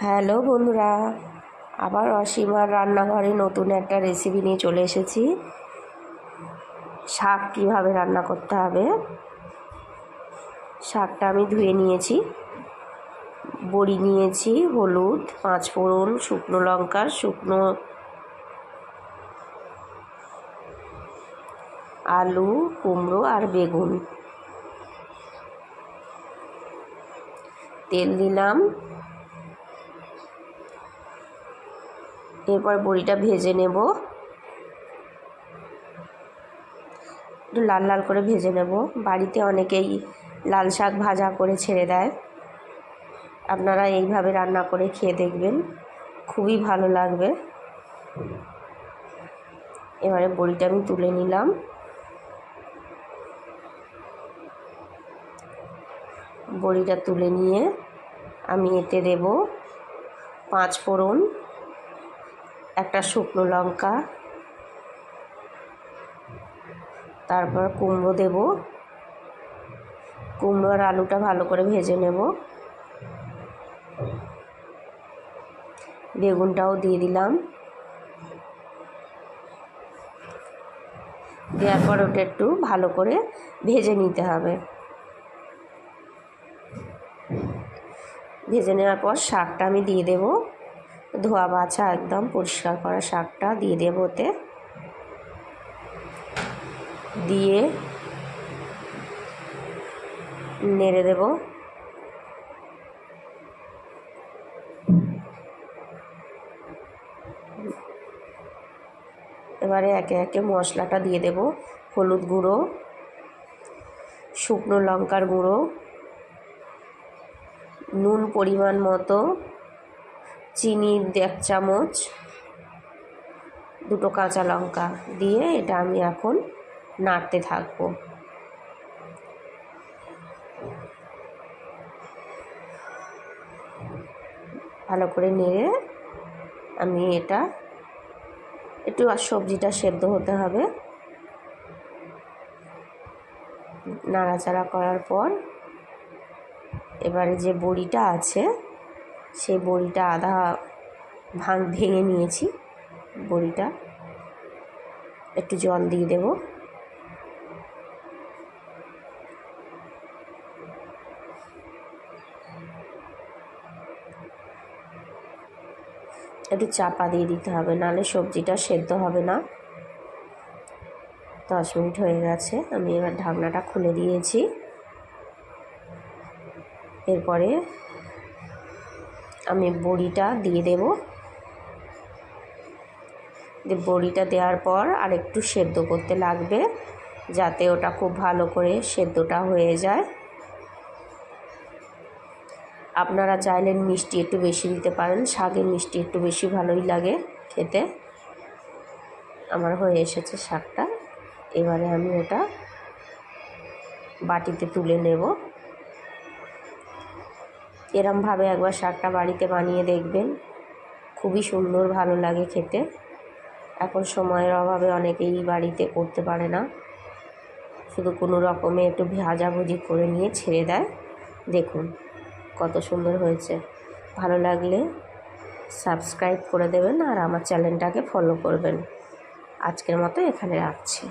Hello বন্ধুরা, আবার অসীমার রান্নাঘরে নতুন একটা রেসিপি নিয়ে চলে এসেছি। শাক কীভাবে রান্না করতে হবে। শাকটা আমি ধুয়ে নিয়েছি, বড়ি নিয়েছি, হলুদ, 5 ফোড়ন, শুকনো লঙ্কা, শুকনো আলু, কুমড়ো আর বেগুন। তেল দিলাম, এরপর বড়িটা ভেজে নেব, একটু লাল লাল করে ভেজে নেব। বাড়িতে অনেকেই লাল শাক ভাজা করে ছেড়ে দেয়, আপনারা এইভাবে রান্না করে খেয়ে দেখবেন, খুবই ভালো লাগবে। এবারে বড়িটা আমি তুলে নিলাম, বড়িটা তুলে নিয়ে আমি এতে দেব 5 ফোড়ন, একটা শুকনো লঙ্কা, তারপর কুমড়ো দেব। কুমড়ো আর আলুটা ভালো করে ভেজে নেব। বেগুনটাও দিয়ে দিলাম, দেওয়ার পর ওটা একটু ভালো করে ভেজে নিতে হবে। ভেজে নেওয়ার পর শাকটা আমি দিয়ে দেব, ধোয়া বাছা একদম পরিষ্কার করা শাকটা দিয়ে দেব। ওতে দিয়ে নেড়ে দেব। এবারে একে একে মশলাটা দিয়ে দেব। হলুদ গুঁড়ো, শুকনো লঙ্কার গুঁড়ো, নুন পরিমাণ মতো, চিনি 1 চামচ, 2 কাঁচা লঙ্কা দিয়ে এটা আমি এখন নাড়তে থাকবো। ভালো করে নেড়ে আমি এটা একটু আর সবজিটা সেদ্ধ হতে হবে। নাড়াচাড়া করার পর এবারে যে বড়িটা আছে সেই বড়িটা আধা ভেঙে নিয়েছি, বড়িটা একটু জল দিয়ে দেব। একটু চাপা দিয়ে দিতে হবে, নাহলে সবজিটা সেদ্ধ হবে না। 10 মিনিট হয়ে গেছে, আমি এবার ঢাকনাটা খুলে দিয়েছি। এরপরে আমি বড়িটা দিয়ে দেব। বড়িটা দেওয়ার পর আর একটু সেদ্ধ করতে লাগবে, যাতে ওটা খুব ভালো করে সেদ্ধটা হয়ে যায়। আপনারা চাইলে মিষ্টি একটু বেশি দিতে পারেন, শাকে মিষ্টি একটু বেশি ভালোই লাগে খেতে। আমার হয়ে এসেছে শাকটা, এবারে আমি ওটা বাটিতে তুলে নেব। এরমভাবে একবার শাকটা বাড়িতে বানিয়ে দেখবেন, খুবই সুন্দর ভালো লাগে খেতে। এখন সময়ের অভাবে অনেকেই বাড়িতে করতে পারে না, শুধু কোনো রকমে একটু ভাজাভুজি করে নিয়ে ছেড়ে দেয়। দেখুন কত সুন্দর হয়েছে। ভালো লাগলে সাবস্ক্রাইব করে দেবেন আর আমার চ্যানেলটাকে ফলো করবেন। আজকের মতো এখানে রাখছি।